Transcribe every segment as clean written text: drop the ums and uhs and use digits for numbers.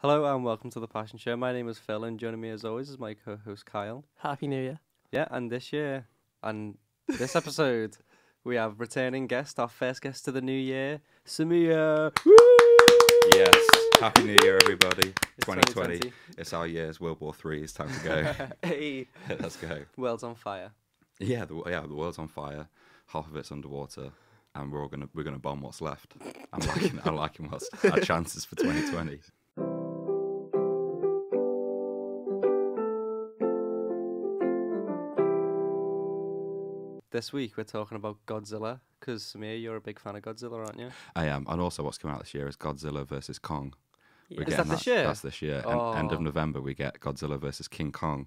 Hello and welcome to The Passion Show. My name is Phil and joining me as always is my co-host Kyle. Happy New Year. Yeah, and this episode, we have returning guest, our first guest to the new year, Samir. Woo! Yes, Happy New Year, everybody. It's 2020. It's our year. It's World War III. It's time to go. Hey, Let's go. world's on fire. Yeah, the world's on fire. Half of it's underwater, and we're gonna bomb what's left. I'm liking what's our chances for 2020. This week we're talking about Godzilla, because Samir, you're a big fan of Godzilla, aren't you? I am, and also what's coming out this year is Godzilla versus Kong. Yeah. We're Is getting that this year? That's this year. Oh. And end of November we get Godzilla versus King Kong.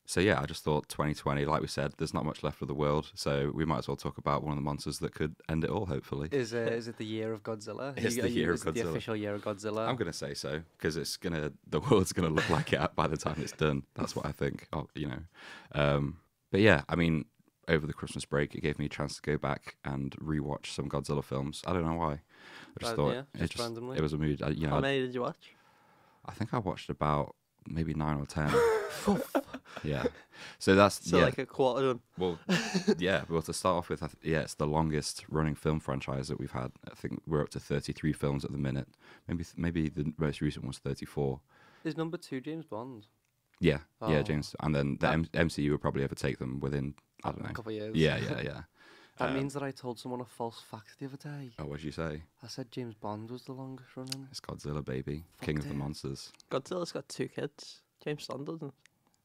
So yeah, I just thought 2020, like we said, there's not much left for the world, so we might as well talk about one of the monsters that could end it all, hopefully. Is it the year of Godzilla? It's the year of Is it the Godzilla. official year of Godzilla? I'm gonna say so because the world's gonna look like it by the time it's done. That's what I think. But yeah, I mean, over the Christmas break, it gave me a chance to go back and rewatch some Godzilla films. I don't know why. I just thought just randomly? it was a mood. How many did you watch? I think I watched about maybe 9 or 10. Yeah. So that's like a quarter done. Well, yeah. Well, to start off with, it's the longest running film franchise that we've had. I think we're up to 33 films at the minute. Maybe the most recent was 34. Is number 2 James Bond? Yeah, yeah, Oh. James. And then the MCU will probably overtake them within, I don't A know. couple of years. Yeah. That means that I told someone a false fact the other day. Oh, what'd you say? I said James Bond was the longest running. It's Godzilla, baby. King of the it. monsters. Godzilla's got 2 kids. James Bond doesn't.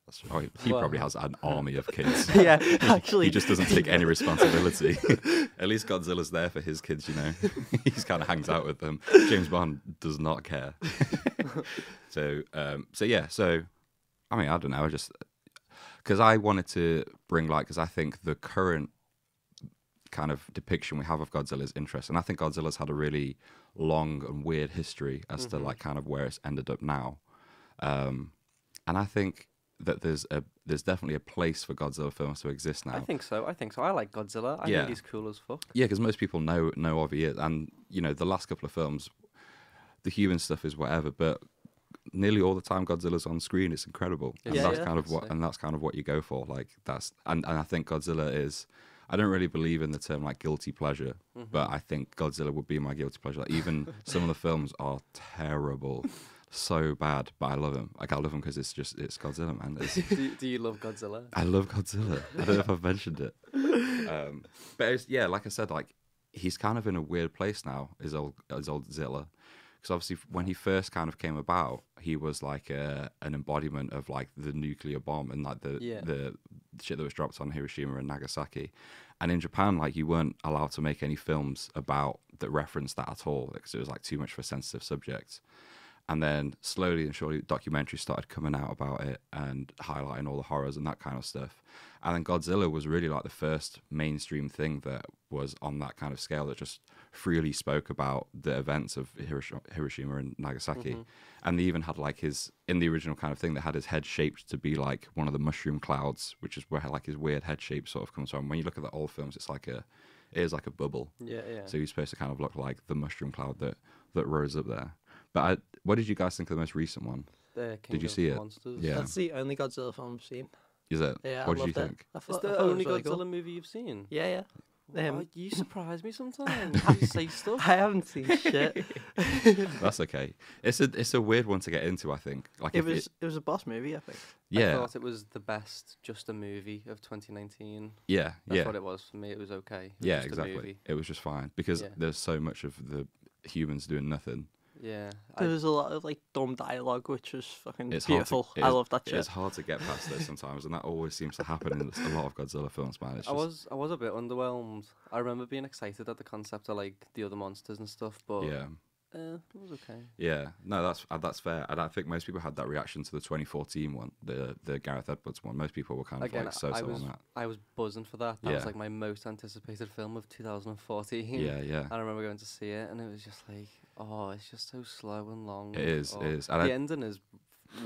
That's right. He Well- probably has an army of kids. Yeah, actually. He just doesn't take any responsibility. At least Godzilla's there for his kids, you know. He just kind of hangs out with them. James Bond does not care. So I mean, I don't know. I just because I wanted to bring because I think the current kind of depiction we have of Godzilla is interesting. I think Godzilla's had a really long and weird history as to kind of where it's ended up now, and I think that there's definitely a place for Godzilla films to exist now. I think so. I like Godzilla. I think he's cool as fuck. Yeah, because most people know of it, and you know the last couple of films, the human stuff is whatever, but nearly all the time Godzilla's on screen. It's incredible, and that's kind of what you go for. Like and I think Godzilla is. I don't really believe in the term like guilty pleasure, but I think Godzilla would be my guilty pleasure. Like, even some of the films are terrible, so bad, but I love him. Like I love him because it's Godzilla, man. Do you love Godzilla? I love Godzilla. I don't know if I've mentioned it. But like I said, like he's kind of in a weird place now, is old Zilla. Because obviously when he first kind of came about, he was like an embodiment of like the nuclear bomb and like the shit that was dropped on Hiroshima and Nagasaki. And in Japan, like you weren't allowed to make any films about that referenced that at all because it was like too much for a sensitive subject. And then slowly and surely documentaries started coming out about it and highlighting all the horrors and that kind of stuff. And then Godzilla was really like the first mainstream thing that was on that kind of scale that just freely spoke about the events of Hiroshima and Nagasaki. And they even had like in the original kind of thing, they had his head shaped to be like one of the mushroom clouds, which is where like his weird head shape sort of comes from. When you look at the old films, it is like a bubble. Yeah. So he's supposed to kind of look like the mushroom cloud that rose up there. But what did you guys think of the most recent one? Did you see it? Monsters. Yeah. That's the only Godzilla film I've seen. Is it? Yeah, What I did you loved think? it. I It's thought the it only was really Godzilla cool. movie you've seen. Yeah. You surprise me sometimes. You say stuff. I haven't seen shit. That's okay. It's a weird one to get into, I think. Like It was a boss movie, I think. I thought it was the best just a movie of 2019. Yeah, That's what it was for me. It was okay. It was yeah, just a exactly. movie. It was just fine because there's so much of the humans doing nothing. Yeah. There was a lot of like dumb dialogue, which was fucking It's beautiful. I love that shit. It's hard to get past those sometimes, and that always seems to happen in a lot of Godzilla films, man. It's I was a bit underwhelmed. I remember being excited at the concept of like the other monsters and stuff, but yeah. it was okay. Yeah, no, that's fair, and I think most people had that reaction to the 2014 one, the Gareth Edwards one. Most people were kind of like so on that. I was buzzing for that. That was Yeah. like my most anticipated film of 2014. Yeah. I remember going to see it, and it was just like, oh, it's just so slow and long. It is. The ending is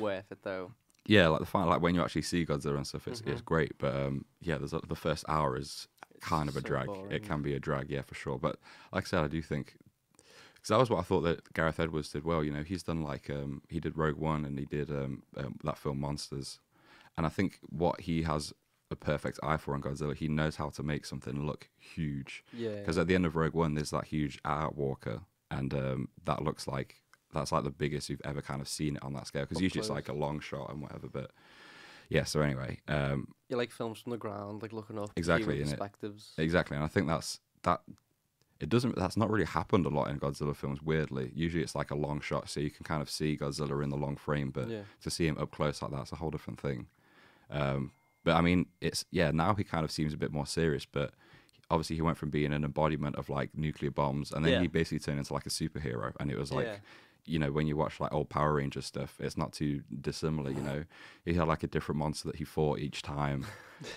worth it though. Yeah, like the final, like when you actually see Godzilla and stuff, it's great. But the first hour is kind of a so drag. boring. It can be a drag, yeah, for sure. But like I said, I do think Because that was what I thought that Gareth Edwards did well. You know, he's done like he did Rogue One and he did that film Monsters, and I think what he has a perfect eye for on Godzilla, he knows how to make something look huge. Yeah. Because at the end of Rogue One, there's that huge art walker, and that looks like that's like the biggest you've ever kind of seen it on that scale. Because Up usually it's close. like a long shot and whatever. But yeah, so anyway, You like films from the ground, like looking up. Exactly, viewing innit? perspectives. exactly, and I think that's not really happened a lot in Godzilla films. Weirdly, usually it's like a long shot, so you can kind of see Godzilla in the long frame, but Yeah. to see him up close like that's a whole different thing. But I mean, now he kind of seems a bit more serious, but obviously he went from being an embodiment of like nuclear bombs, and then Yeah. he basically turned into like a superhero, and it was like, Yeah. you know, when you watch like old Power Rangers stuff, it's not too dissimilar. You know, he had like a different monster that he fought each time.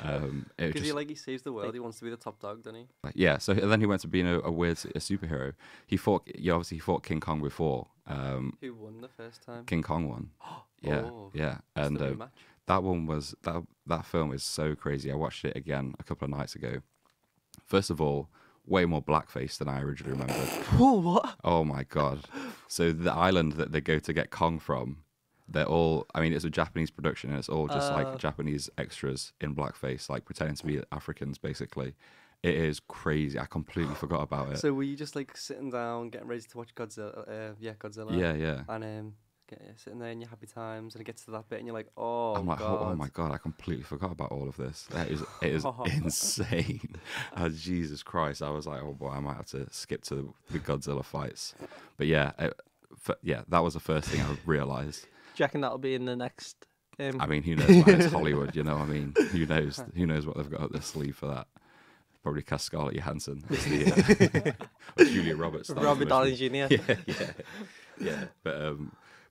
It Because just, he saves the world. He wants to be the top dog, doesn't he? like, yeah. So then he went to being a weird a superhero. He fought, obviously he fought King Kong before. Who won the first time? King Kong won. Yeah, Oh, yeah, It's and the rematch. that one was that film is so crazy. I watched it again a couple of nights ago. First of all, way more blackface than I originally remembered. Whoa, what? Oh my god! So the island that they go to get Kong from, they're all. I mean, it's a Japanese production, and it's all just like Japanese extras in blackface, like pretending to be Africans, basically. It is crazy. I completely forgot about it. So were you just like sitting down, getting ready to watch Godzilla? Godzilla. Yeah, yeah. And sitting there in your happy times, and it gets to that bit, and you're like, oh I'm like, god. oh my god, I completely forgot about all of this. It is insane. Jesus Christ, I was like, oh boy, I might have to skip to the Godzilla fights. But yeah, that was the first thing I realised. Do you reckon that'll be in the next? I mean, who knows, man? It's Hollywood, you know. I mean, who knows? Who knows what they've got up their sleeve for that? Probably cast Scarlett Johansson. It's the, or Julia Roberts. Robert Downey Jr. Yeah.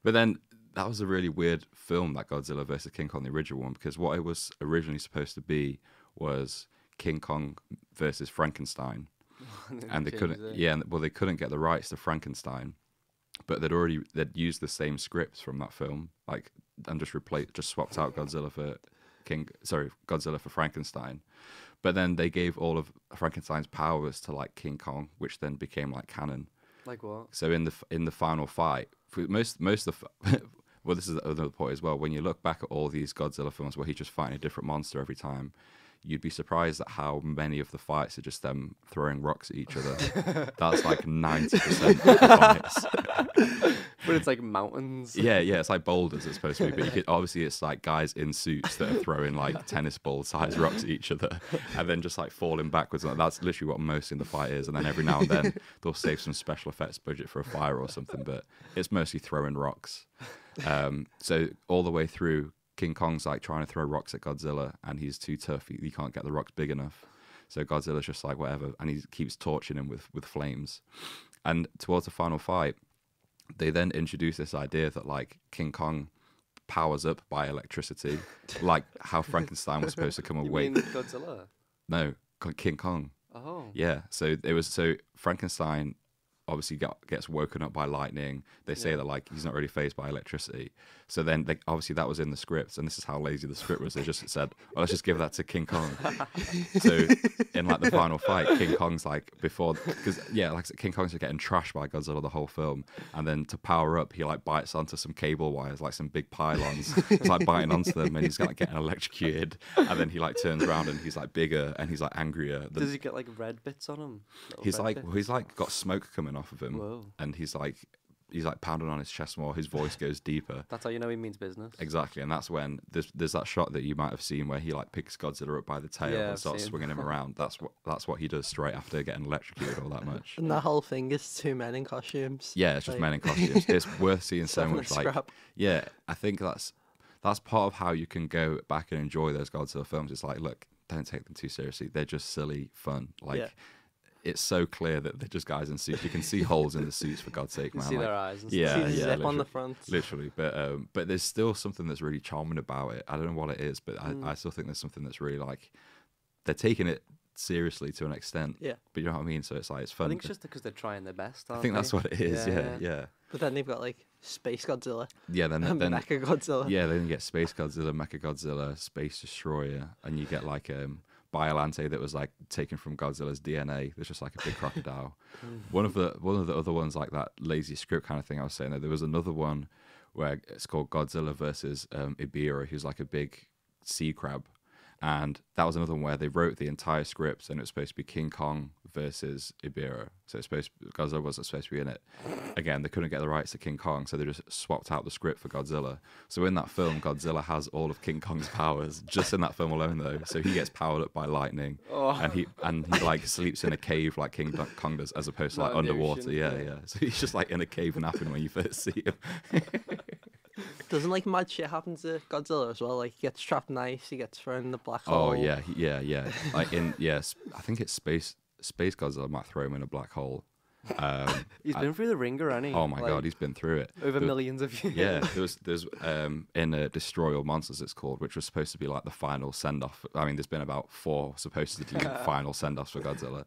But then that was a really weird film, that Godzilla versus King Kong, the original one, because what it was originally supposed to be was King Kong versus Frankenstein, and they couldn't. Yeah, well, they couldn't get the rights to Frankenstein, but they'd used the same scripts from that film, like, and just swapped out Godzilla for Godzilla for Frankenstein. But then they gave all of Frankenstein's powers to like King Kong, which then became like canon. Like what? So in the final fight, for most of well, this is another point as well. When you look back at all these Godzilla films where he's just fighting a different monster every time, you'd be surprised at how many of the fights are just them throwing rocks at each other. That's like 90% of the fights. But it's like mountains. Yeah, it's like boulders it's supposed to be, but obviously it's like guys in suits that are throwing like tennis ball sized rocks at each other and then just like falling backwards. That's literally what most in the fight is. And then every now and then they'll save some special effects budget for a fire or something, but it's mostly throwing rocks. So all the way through, King Kong's like trying to throw rocks at Godzilla and he's too tough. He can't get the rocks big enough. So Godzilla's just like, whatever. And he keeps torching him with flames. And towards the final fight, they then introduce this idea that like King Kong powers up by electricity, like how Frankenstein was supposed to come You awake. mean Godzilla? No, King Kong. Oh. Yeah. So Frankenstein obviously gets woken up by lightning. They say that like he's not really phased by electricity. So then obviously that was in the script, and this is how lazy the script was. They just said, well, let's just give that to King Kong. So in like the final fight, King Kong's like King Kong's getting trashed by Godzilla the whole film, and then to power up, he like bites onto some cable wires, like some big pylons. He's like biting onto them, and he's like getting electrocuted. And then he like turns around and he's like bigger and he's like angrier. Does he get like red bits on him? Little He's red like bits? he's like got smoke coming off of him. Whoa. And he's like pounding on his chest more. His voice goes deeper. That's how you know he means business. Exactly, and that's when there's that shot that you might have seen where he like picks Godzilla up by the tail Yeah, and I've starts seen. swinging him around. That's what he does straight after getting electrocuted all that much. And that whole thing is two men in costumes. Yeah, it's just Like- men in costumes. It's worth seeing so Having a much. Like, scrap. yeah, I think that's part of how you can go back and enjoy those Godzilla films. It's like, look, don't take them too seriously. They're just silly fun. Like. Yeah. It's so clear that they're just guys in suits. You can see holes in the suits, for God's sake, You man. see Like, their eyes and yeah, stuff. See the zip on the literally. front. Literally, but there's still something that's really charming about it. I don't know what it is, but I still think there's something that's really like they're taking it seriously to an extent. Yeah. But you know what I mean? So it's like it's fun. I think it's just because they're trying their best. I think that's what it is. Yeah. But then they've got like Space Godzilla Then and Mecha Godzilla. yeah, then you get Space Godzilla, Mecha Godzilla, Space Destroyer, and you get like Biolante that was like taken from Godzilla's DNA. There's just like a big crocodile. One of the other ones, like that lazy script kind of thing I was saying, there was another one where it's called Godzilla versus Ibira, who's like a big sea crab. And that was another one where they wrote the entire script, and it was supposed to be King Kong versus Ibira. So Godzilla wasn't supposed to be in it. Again, they couldn't get the rights to King Kong, so they just swapped out the script for Godzilla. So in that film, Godzilla has all of King Kong's powers, just in that film alone, though. So he gets powered up by lightning, and he like sleeps in a cave like King Kong does, as opposed to like underwater. Yeah. So he's just like in a cave napping when you first see him. Doesn't like mad shit happen to Godzilla as well? Like he gets trapped in ice, he gets thrown in the black hole. Oh yeah. Like I think it's Space Godzilla might throw him in a black hole. He's been through the ringer, hasn't he? Oh my god, he's been through it over millions of years. Yeah, there's in Destroy All Monsters it's called, which was supposed to be like the final send off. I mean, there's been about 4 supposedly final send offs for Godzilla,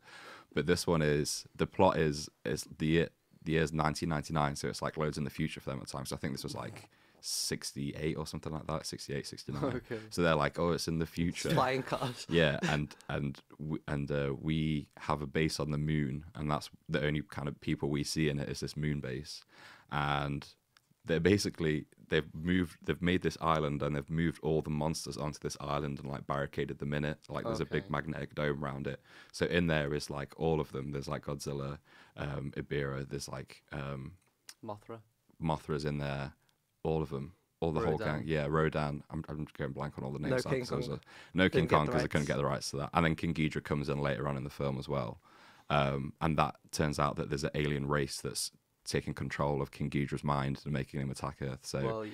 but this one is the plot is the year's 1999, so it's like loads in the future for them at times. So I think this was like 68 or something like that, 68, 69. Okay. So they're like, oh, it's in the future. Flying cars. Yeah, and we have a base on the moon, and that's the only kind of people we see in it is this moon base. And they're basically they've made this island, and they've moved all the monsters onto this island and like barricaded them in it. Like there's a big magnetic dome around it. So in there is like all of them. There's like Godzilla, Ibira. There's like Mothra's in there. All of them, all the whole gang. Yeah, Rodan. I'm going blank on all the names. No King Kong because they couldn't get the rights to that. And then King Ghidorah comes in later on in the film as well. And that turns out that there's an alien race that's taking control of King Ghidorah's mind and making him attack Earth. So, well,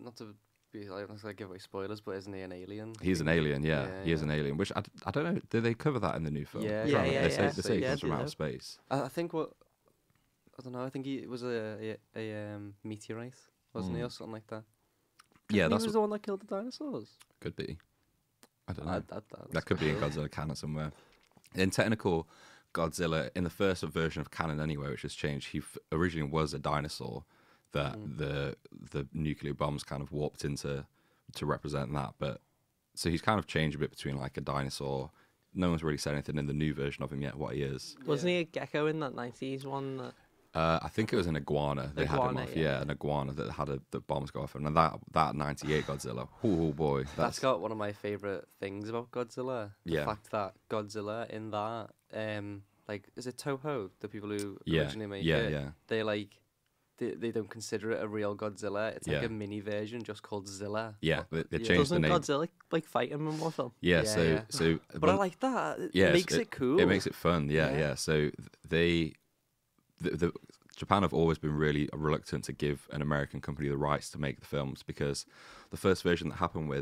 not to be like, not to give away spoilers, but isn't he an alien? He's an alien. Yeah, he is an alien. Which I don't know. Did they cover that in the new film? Yeah. They say he comes from outer space. I think I don't know. I think he was a meteorite. Wasn't he, or something like that? Yeah, he was the one that killed the dinosaurs. Could be. I don't know. That could be in Godzilla canon somewhere. In technical Godzilla, in the first version of canon anyway, which has changed, he originally was a dinosaur that the nuclear bombs kind of warped into to represent that. But so he's kind of changed a bit between like a dinosaur. No one's really said anything in the new version of him yet what he is. Wasn't he a gecko in that 90s one? I think it was an iguana. They had him off. Yeah, an iguana that had the bombs go off him. And that 98 Godzilla, oh boy. That's got one of my favourite things about Godzilla. The Yeah. fact that Godzilla in that, like, is it Toho, the people who originally made it? Yeah. They like, they don't consider it a real Godzilla. It's like Yeah. a mini version just called Zilla. Yeah, they changed Doesn't the name. Godzilla like fight him in one film? Yeah, Yeah, so But I like that. It yeah, makes it cool. It makes it fun. Yeah. Yeah. So Japan have always been really reluctant to give an American company the rights to make the films, because the first version that happened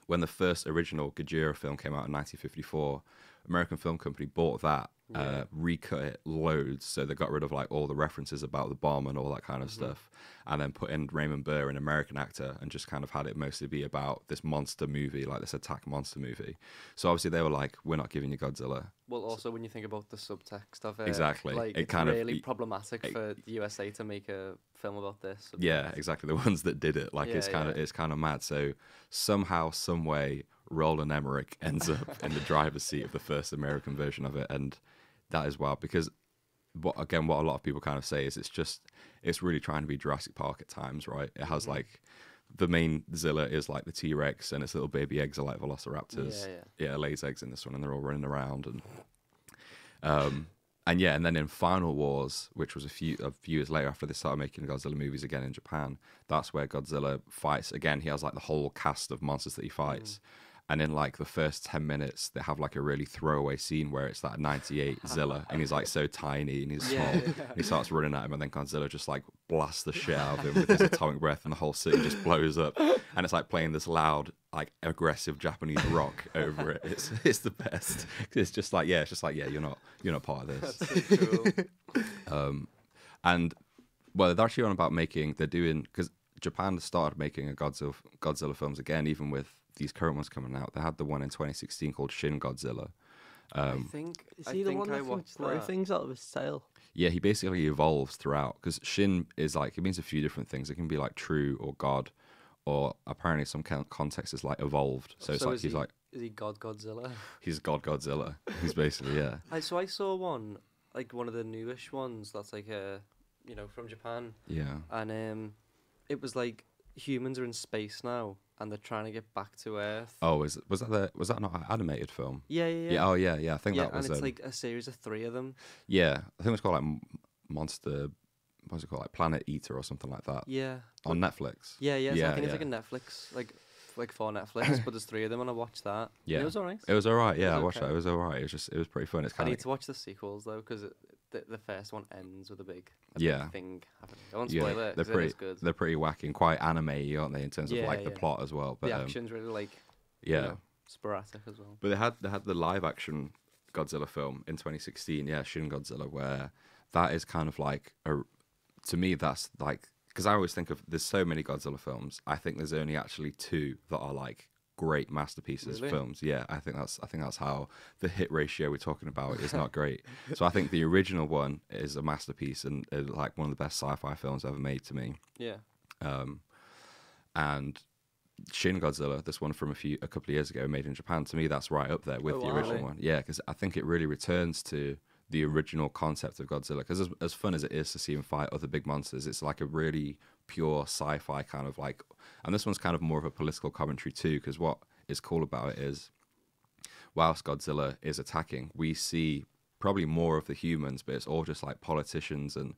when the first original Godzilla film came out in 1954, American Film Company bought that, recut it loads, so they got rid of like all the references about the bomb and all that kind of stuff, and then put in Raymond Burr, an American actor, and just kind of had it mostly be about this monster movie, like this attack monster movie. So obviously they were like, we're not giving you Godzilla. Well, also when you think about the subtext of it, Exactly. like, It it's kind of- really problematic for the USA to make a film about this. Yeah, exactly. The ones that did it, like Yeah, it's kind of mad. So somehow, some way, Roland Emmerich ends up in the driver's seat of the first American version of it, and that is wild because what a lot of people kind of say is it's really trying to be Jurassic Park at times, right? It has like the main Zilla is like the T-Rex, and its little baby eggs are like velociraptors. Yeah, it lays eggs in this one, and they're all running around and then in Final Wars, which was a few years later after they started making Godzilla movies again in Japan, that's where Godzilla fights again. He has like the whole cast of monsters that he fights. And in like the first 10 minutes, they have like a really throwaway scene where it's that 98 Zilla, and he's like so tiny and he's small. And he starts running at him, and then Godzilla just like blasts the shit out of him with his atomic breath, and the whole city just blows up. And it's like playing this loud, like aggressive Japanese rock over it. It's the best. It's just like you're not part of this. That's so cool. And well, they're actually on about because Japan started making a Godzilla films again, even with these current ones coming out. They had the one in 2016 called Shin Godzilla. I think Is he the one that can throw things out of his tail? Yeah, he basically evolves throughout, because Shin is like, it means a few different things. It can be like true or God, or apparently some context is like evolved. So it's like he's like is he Godzilla? he's God Godzilla. He's basically yeah. I saw one, like one of the newish ones that's like from Japan, Yeah. and it was like humans are in space now and they're trying to get back to Earth. Oh, was that not an animated film? Yeah. Yeah. Oh yeah. I think that was. And it's like a series of 3 of them. Yeah, I think it was called like Monster. What's it called? Like Planet Eater or something like that. Yeah. On Netflix. Yeah. So I think yeah. it's like a Netflix, like for Netflix, but there's 3 of them, and I watched that. Yeah, And it was alright. It was alright. Yeah, It was I watched okay. that. It was alright. It was pretty fun. It's I kind need of to watch the sequels though, because the first one ends with a big Yeah. thing happening. I won't spoil it. They're 'cause it pretty is good. they're pretty wacky and quite anime-y, aren't they, in terms of Yeah, like the yeah. plot as well. But The action's really like yeah. sporadic as well. But they had the live action Godzilla film in 2016, yeah, Shin Godzilla, where that is kind of like to me that's like, because I always think of there's so many Godzilla films. I think there's only actually 2 that are like great masterpieces Really? films. Yeah, I think that's how the hit ratio we're talking about is not great. So I think the original one is a masterpiece and like one of the best sci-fi films ever made to me. Yeah. And Shin Godzilla, this one from a couple of years ago, made in Japan, to me that's right up there with Oh, the wow. original Really? one. Yeah, because I think it really returns to the original concept of Godzilla. Because as fun as it is to see him fight other big monsters, it's like a really pure sci-fi kind of like, and this one's kind of more of a political commentary too. Because what is cool about it is, whilst Godzilla is attacking, we see probably more of the humans, but it's all just like politicians and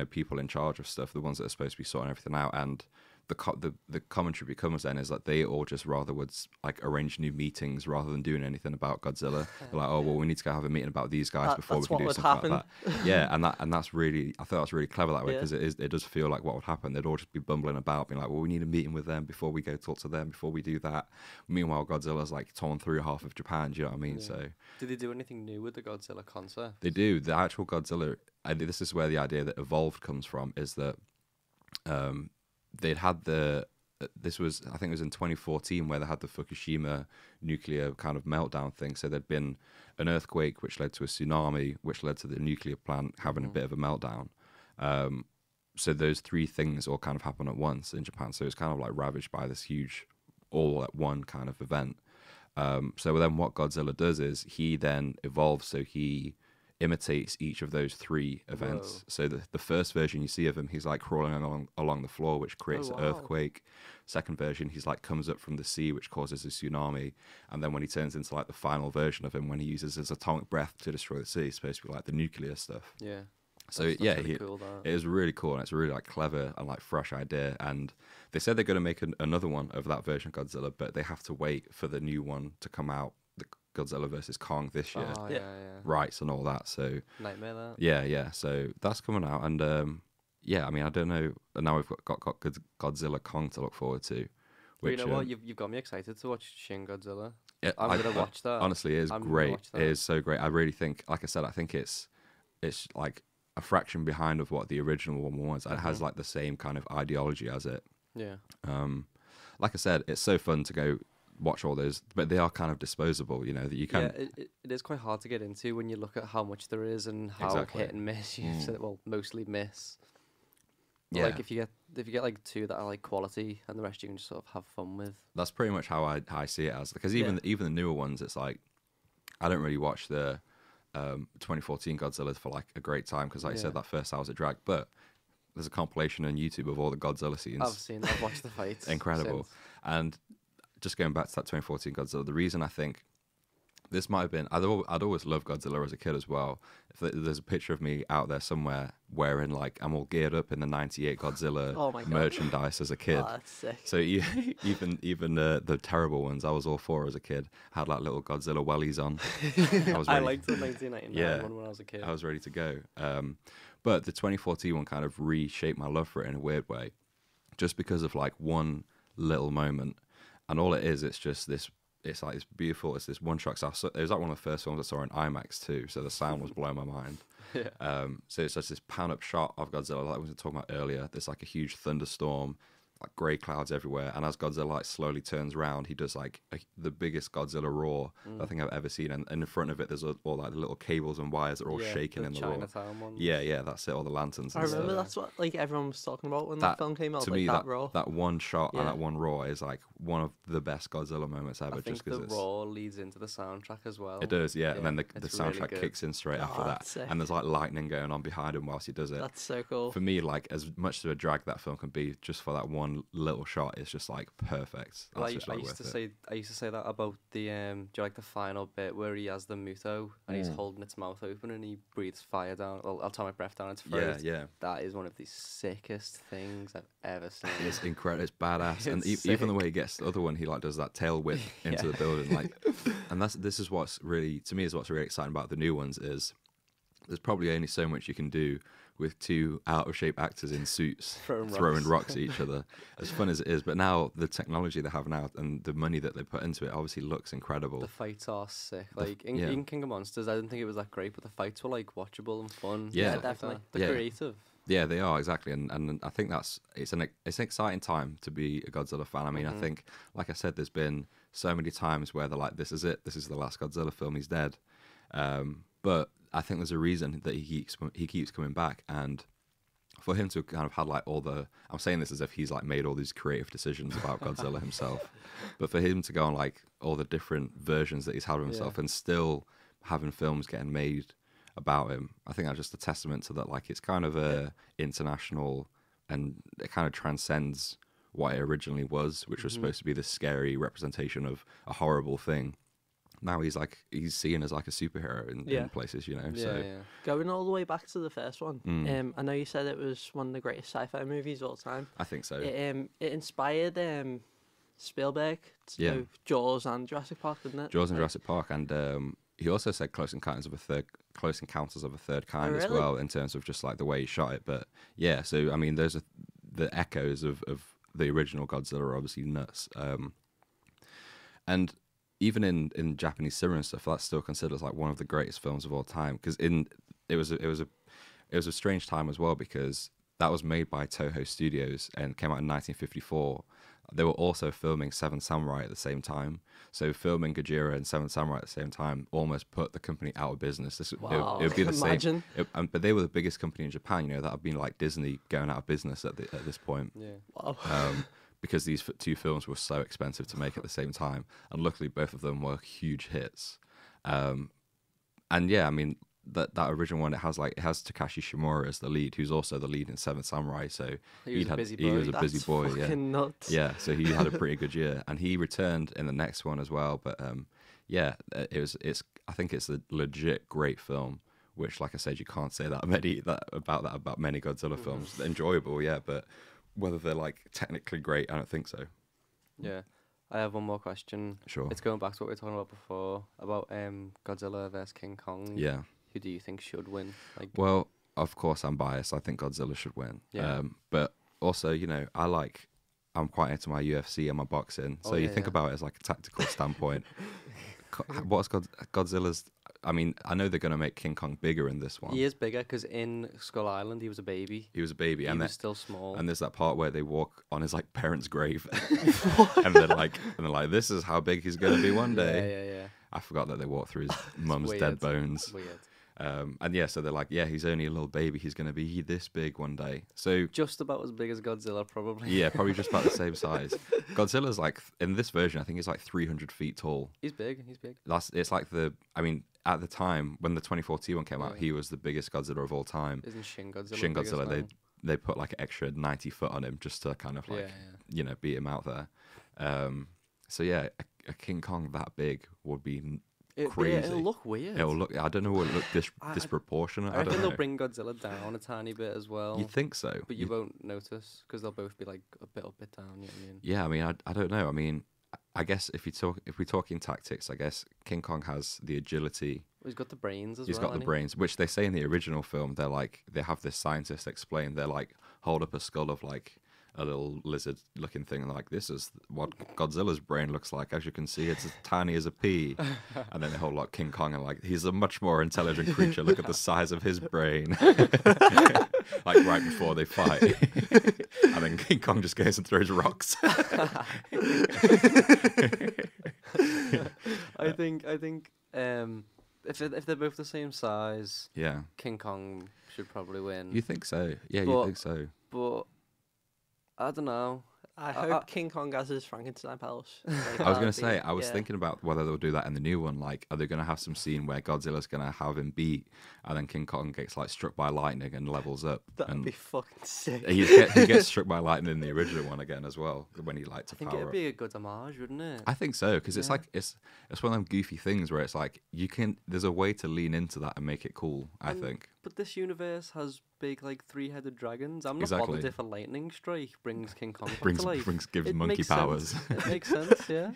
people in charge of stuff, the ones that are supposed to be sorting everything out. And the commentary becomes then is that they all just rather would like arrange new meetings rather than doing anything about Godzilla. They're like, oh well, we need to go have a meeting about these guys before we can do something like that. Yeah, and that's really, I thought that's really clever that way, because it does feel like what would happen. They'd all just be bumbling about, being like, well, we need a meeting with them before we go talk to them, before we do that. Meanwhile, Godzilla's like torn through half of Japan. Do you know what I mean? Yeah. So did they do anything new with the Godzilla concept? they do. The actual Godzilla, this is where the idea that evolved comes from, is that they'd had this was, I think it was in 2014, where they had the Fukushima nuclear kind of meltdown thing. So there'd been an earthquake, which led to a tsunami, which led to the nuclear plant having a bit of a meltdown. So those 3 things all kind of happened at once in Japan. So it's kind of like ravaged by this huge, all at one kind of event. So then what Godzilla does is he then evolves, so he imitates each of those 3 events. Whoa. So the first version you see of him, he's like crawling along the floor, which creates an earthquake. Second version, he's like comes up from the sea, which causes a tsunami. And then when he turns into like the final version of him, when he uses his atomic breath to destroy the sea, it's supposed to be like the nuclear stuff. Yeah. So That's yeah, really cool, that. it is really cool, and it's a really like clever and like fresh idea. And they said they're going to make another one of that version of Godzilla, but they have to wait for the new one to come out, the Godzilla versus Kong this year, Oh, Yeah. yeah. rights and all that. So Nightmare that. yeah. So that's coming out, and yeah, I mean, I don't know. Now we've got Godzilla Kong to look forward to. But Which, you know what? You've got me excited to watch Shin Godzilla. yeah, I'm gonna watch that. Honestly, it is I'm gonna great. watch It that. is so great. I really think, like I said, I think it's like a fraction behind of what the original one was. It has like the same kind of ideology as it. Yeah. Like I said, it's so fun to go watch all those, but they are kind of disposable. That you can. Yeah, it is quite hard to get into when you look at how much there is and how Exactly. hit and miss you mostly miss. But, Yeah. like if you get like 2 that are like quality and the rest you can just sort of have fun with. That's pretty much how I see it as, because even the newer ones, it's like I don't really watch the 2014 Godzilla for like a great time, because like I said, that first hour was a drag, but there's a compilation on YouTube of all the Godzilla scenes. I've watched the fights. Incredible. since. And just going back to that 2014 Godzilla, the reason I think this might have been, I'd always loved Godzilla as a kid as well. If there's a picture of me out there somewhere wearing like, I'm all geared up in the 98 Godzilla Oh my God. merchandise as a kid. Oh, that's sick. So even the terrible ones, I was all for as a kid. Had like little Godzilla wellies on. I liked the 1999 one when I was a kid. I was ready to go. But the 2014 one kind of reshaped my love for it in a weird way, just because of like one little moment. And all it is, it's just this. It's like it's beautiful. It's this one shot. So it was like one of the first films I saw in IMAX too. So the sound was blowing my mind. Yeah. So it's just this pan up shot of Godzilla, like we were talking about earlier. There's like a huge thunderstorm, like grey clouds everywhere, and as Godzilla like slowly turns around, he does like the biggest Godzilla roar I think I've ever seen, and in front of it there's all like the little cables and wires that are all shaking the in the roar. Chinatown ones. Yeah, that's it. All the lanterns. I And remember stuff. that's what like everyone was talking about when that film came out. To Like me, that roar. that one shot and Yeah. that one roar is like one of the best Godzilla moments ever. I think just because the it's roar leads into the soundtrack as well. it does, yeah. And then the it's soundtrack really good. kicks in straight after that, that's sick. and there's like lightning going on behind him whilst he does it. That's so cool. For me, like as much of a drag that film can be, just for that one little shot, it's just like perfect. That's Like, just I like used to worth it. say that about the do you like the final bit where he has the Muto and he's holding its mouth open and he breathes fire down, atomic breath down its throat. Yeah. That is one of the sickest things I've ever seen. It's incredible. It's badass, and It's even the sick. way he gets the other one, he like does that tail whip into the building, like, and this is what's really, to me, is what's really exciting about the new ones is there's probably only so much you can do with two out of shape actors in suits Throwing rocks at each other. As fun as it is, but now the technology they have now and the money that they put into it obviously looks incredible. The fights are sick. Like in King of Monsters, I didn't think it was that great, but the fights were like watchable and fun. Yeah. Stuff like Definitely. that. They're Yeah. creative. Yeah, they are exactly, and I think it's an exciting time to be a Godzilla fan. I mean, I think, like I said, there's been so many times where they're like, "This is it. This is the last Godzilla film. He's dead." But I think there's a reason that he keeps coming back, and for him to kind of had like all the, I'm saying this as if he's like made all these creative decisions about Godzilla himself, but for him to go on like all the different versions that he's had of himself and still having films getting made about him, I think that's just a testament to that. Like it's kind of a international, and it kind of transcends what it originally was, which was supposed to be this scary representation of a horrible thing. Now he's seen as like a superhero in places, you know. So Going all the way back to the first one, I know you said it was one of the greatest sci-fi movies of all time. I think so. It inspired Spielberg to do Jaws and Jurassic Park, didn't it? Jaws and Jurassic Park, and he also said Close Encounters of a Third Kind as really? well, in terms of just like the way he shot it. But yeah, so I mean, there's the echoes of the original Godzilla are obviously nuts, and even in Japanese cinema and stuff, that's still considered as like one of the greatest films of all time. Because it was a strange time as well, because that was made by Toho Studios and came out in 1954. They were also filming Seven Samurai at the same time. So filming Gojira and Seven Samurai at the same time almost put the company out of business. It would be the Imagine. same. But they were the biggest company in Japan. You know, that would be like Disney going out of business at this point. Yeah. Wow. Because these two films were so expensive to make at the same time. And luckily, both of them were huge hits. And yeah, I mean, that original one, it has Takashi Shimura as the lead, who's also the lead in Seven Samurai. So He was a busy he was a boy. busy That's boy. Yeah, fucking nuts. yeah. So he had a pretty good year, and he returned in the next one as well. But yeah, I think it's a legit great film. Which, like I said, you can't say about many Godzilla films. They're enjoyable, yeah, but whether they're like technically great, I don't think so. Yeah. I have one more question. Sure. It's going back to what we were talking about before about Godzilla versus King Kong. Yeah. Who do you think should win? Like, Well, of course, I'm biased. I think Godzilla should win. Yeah. But also, you know, I'm quite into my UFC and my boxing. So you think about it as like a tactical standpoint. What's Godzilla's? I mean, I know they're going to make King Kong bigger in this one. he is bigger because in Skull Island he was a baby. He was a baby, He and was still small. and there's that part where they walk on his like parents' grave, and they're like, this is how big he's going to be one day. Yeah. I forgot that they walk through his mum's weird. dead bones. Weird. And yeah, so they're like, yeah, he's only a little baby. He's going to be this big one day. So Just about as big as Godzilla, probably. yeah, probably just about the same size. Godzilla's like, in this version, I think he's like 300 feet tall. He's big. He's big. It's like at the time when the 2014 one came out, he was the biggest Godzilla of all time. Isn't Shin Godzilla? Shin big as Godzilla, well? they put like an extra 90 foot on him just to kind of like, you know, beat him out there. So yeah, a King Kong that big would be crazy. It'll look weird. It'll look. I don't know. Will it look disproportionate? I I reckon don't they'll know. bring Godzilla down a tiny bit as well. You think so? But you won't notice because they'll both be like a bit up, bit down. You know what I mean? Yeah, I mean, I don't know. I mean, I guess if we're talking tactics, I guess King Kong has the agility. Well, he's got the brains as He's well. got the brains, which they say in the original film. They're like, they have this scientist explain. They're like, hold up a skull of like a little lizard-looking thing, and like, this is what Godzilla's brain looks like. As you can see, it's as tiny as a pea. And then the whole lot King Kong, and like, he's a much more intelligent creature. Look at the size of his brain. Like right before they fight, and then King Kong just goes and throws rocks. I think if they're both the same size, Yeah, King Kong should probably win. you think so? Yeah, you But- think so? But I don't know. I hope King Kong has his Frankenstein powers. Like, I was that'd gonna be- say, I was yeah. thinking about whether they'll do that in the new one. Like, are they gonna have some scene where Godzilla's gonna have him beat, and then King Kong gets like struck by lightning and levels up, That'd and be fucking sick. he gets struck by lightning in the original one again as well when he like to I think power it'd up. be a good homage, wouldn't it? I think so, because it's Yeah. like it's one of them goofy things where it's like there's a way to lean into that and make it cool. I And- think. But this universe has big, like, 3-headed dragons. I'm not Exactly. bothered if a lightning strike brings King Kong back Gives to life. gives It monkey makes powers. sense. It makes sense, yeah.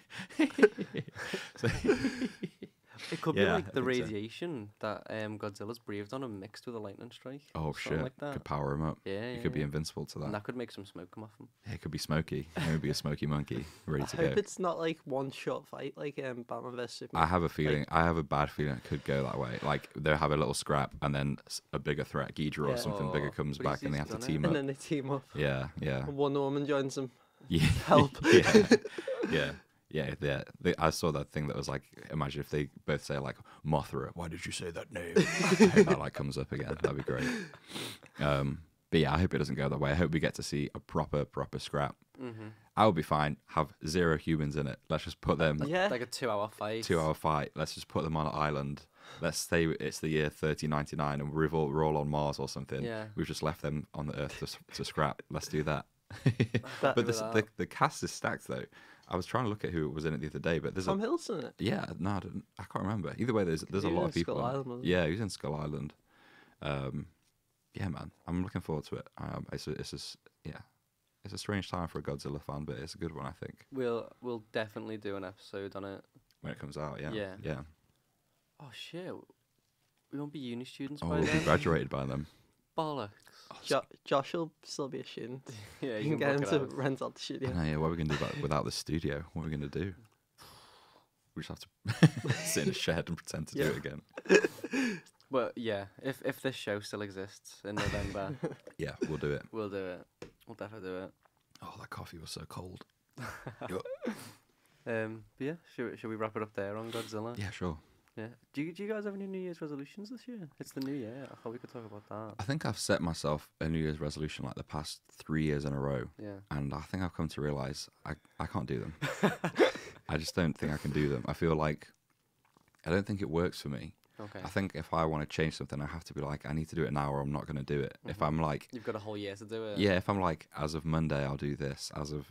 So- It could Yeah, be I like the think so. radiation that Godzilla's breathed on and mixed with a lightning strike. oh something shit! like that. Could power him up. Yeah, He yeah, could be yeah. invincible to that. And that could make some smoke come off him. Yeah, it could be Smokey. He would be a smoky monkey ready I to hope go. it's not like one short fight like Batman vs Superman. I have a feeling. I have a bad feeling it could go that way. Like they'll have a little scrap, and then a bigger threat, Ghidorah Yeah. or something bigger Oh, comes but back, and they he's have to done it. team and up. then they team up. Yeah, yeah, And Wonder Woman joins them. yeah. Help. Yeah. I saw that thing that was like, imagine if they both say like Mothra. Why did you say that name? I hope that like comes up again. That'd be great. But yeah, I hope it doesn't go that way. I hope we get to see a proper scrap. Mm-hmm. I would be fine. Have 0 humans in it. Let's just put them Yeah. Like a 2-hour fight. 2-hour fight. Let's just put them on an island. Let's say it's the year 3099 and we're all on Mars or something. Yeah. We've just left them on the Earth to scrap. Let's do that. That- But with the cast is stacked though. I was trying to look at who was in it the other day, but there's Tom Hiddleston in it. yeah, no, I can't remember. Either way, there's He a lot was of people. in Skull in it. Island, wasn't he? Yeah, he's in Skull Island. Yeah, man, I'm looking forward to it. It's a strange time for a Godzilla fan, but it's a good one, I think. We'll definitely do an episode on it. When it comes out, yeah, Yeah. yeah. Oh shit. We won't be uni students Oh, by we'll be then. graduated by them. Bollocks. Josh will still be a student. Yeah, You can get him book to it out. rent out the I studio. know, yeah, what are we going to do without the studio? What are we going to do? We just have to sit in a shed and pretend to do Yeah. it again. But yeah, if this show still exists in November, Yeah, we'll do it. we'll do it. We'll definitely do it. Oh, that coffee was so cold. But yeah, should we wrap it up there on Godzilla? Yeah, sure. Yeah. Do you guys have any New Year's resolutions this year? It's the new year. I thought we could talk about that. I think I've set myself a New Year's resolution like the past 3 years in a row. Yeah. And I think I've come to realise I can't do them. I just don't think I can do them. I feel like I don't think it works for me. Okay. I think if I want to change something, I have to be like, I need to do it now or I'm not going to do it. If I'm like, You've got a whole year to do it. yeah, if I'm like, as of Monday, I'll do this. As of,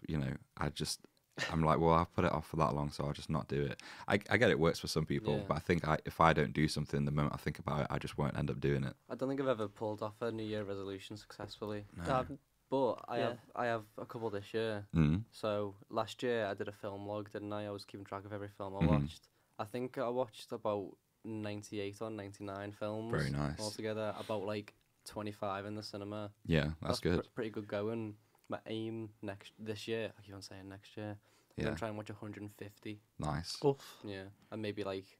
I'm like, well, I've put it off for that long, so I'll just not do it. I get it works for some people, Yeah. but I think if I don't do something, the moment I think about it, I just won't end up doing it. I don't think I've ever pulled off a New Year resolution successfully. No. But I Yeah. have a couple this year. Mm. So last year I did a film log, didn't I? I was keeping track of every film I Mhm. watched. I think I watched about 98 or 99 films. Very nice. Altogether, about like 25 in the cinema. Yeah, that's good. Pretty good going. My aim this year, I keep on saying next year, I'm Yeah, gonna try and watch 150. nice. Oof. Yeah, and maybe like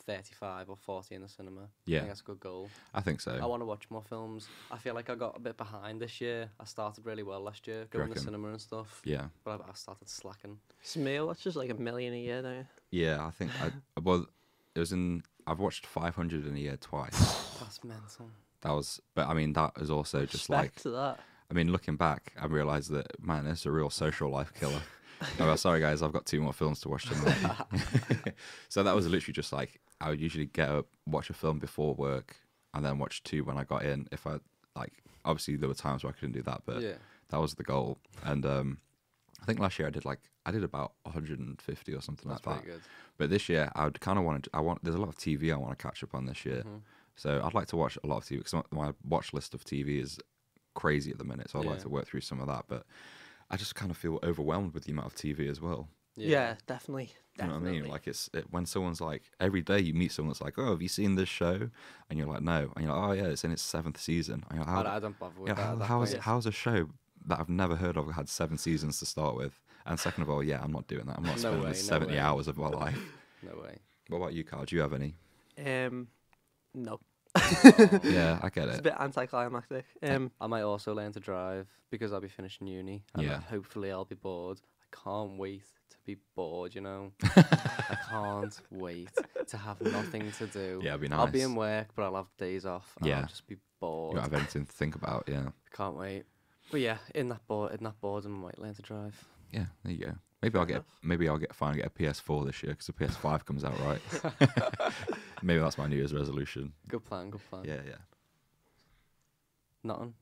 35 or 40 in the cinema. I Yeah, think that's a good goal. I think so. I want to watch more films. I feel like I got a bit behind this year. I started really well last year, going to reckon? cinema and stuff. Yeah, But I started slacking. Samir watches like 1 million a year, don't you? yeah. I think I've watched 500 in a year twice. That's mental. But I mean, that is also just like, Respect to that. I mean, looking back, I realised that, man, it's a real social life killer. Oh, well, sorry guys, I've got 2 more films to watch tonight. So that was literally just like, I would usually get up, watch a film before work, and then watch 2 when I got in. If I, like, obviously there were times where I couldn't do that, but Yeah. that was the goal. And I think last year I did about 150 or something That's like that. pretty good. But this year, I would kind of there's a lot of TV I want to catch up on this year. Mhm. So I'd like to watch a lot of TV because my watch list of TV is crazy at the minute. So I'd like Yeah. to work through some of that. But I just kind of feel overwhelmed with the amount of TV as well. Yeah, definitely. You know what I Definitely. mean? Like when someone's like, every day you meet someone that's like, oh, have you seen this show? And you're like, no. And you're like, oh yeah, it's in its 7th season. And you're like, I don't bother with yeah, that. at that how's point. how's a show that I've never heard of had 7 seasons to start with. And second of all, yeah, I'm not doing that. I'm not spending way, 70 way. hours of my life. No way. What about you, Carl? Do you have any? No. Yeah, I get It's a it. bit anticlimactic. I might also learn to drive because I'll be finishing uni. And Yeah. hopefully I'll be bored. I can't wait to be bored, you know. I can't wait to have nothing to do. Yeah, it'd be nice. I'll be in work, but I'll have days off. And Yeah. I'll just be You bored. don't have anything to think about, yeah. Can't wait. But yeah, in that boredom, I might learn to drive. Yeah, there you go. Maybe I'll finally get a PS4 this year because the PS5 comes out, right? Maybe that's my New Year's resolution. Good plan. Yeah. Nothing.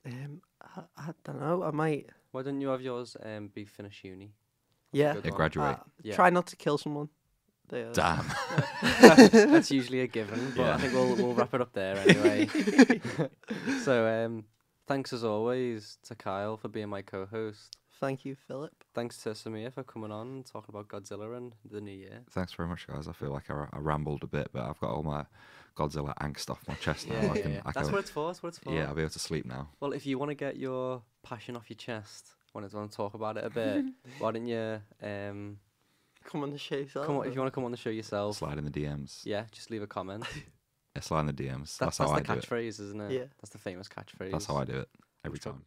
I don't know. I might. Why don't you have yours be finish uni? Yeah. Good Yeah, one. graduate. Yeah. Try not to kill someone. Damn. That's usually a given, but Yeah. I think we'll wrap it up there anyway. So thanks as always to Kyle for being my co-host. Thank you, Philip. Thanks to Samir for coming on and talking about Godzilla and the new year. Thanks very much, guys. I feel like I rambled a bit, but I've got all my Godzilla angst off my chest now. I can, That's what it's for. That's what it's for. yeah, I'll be able to sleep now. Well, if you want to get your passion off your chest, want to talk about it a bit, why don't you Come on the show yourself. come on, if you want to come on the show yourself? Slide in the DMs. Yeah, just leave a comment. Yeah, slide in the DMs. That's how the I do it. catchphrase, isn't it? Yeah. That's the famous catchphrase. That's how I do it every Let's go. time.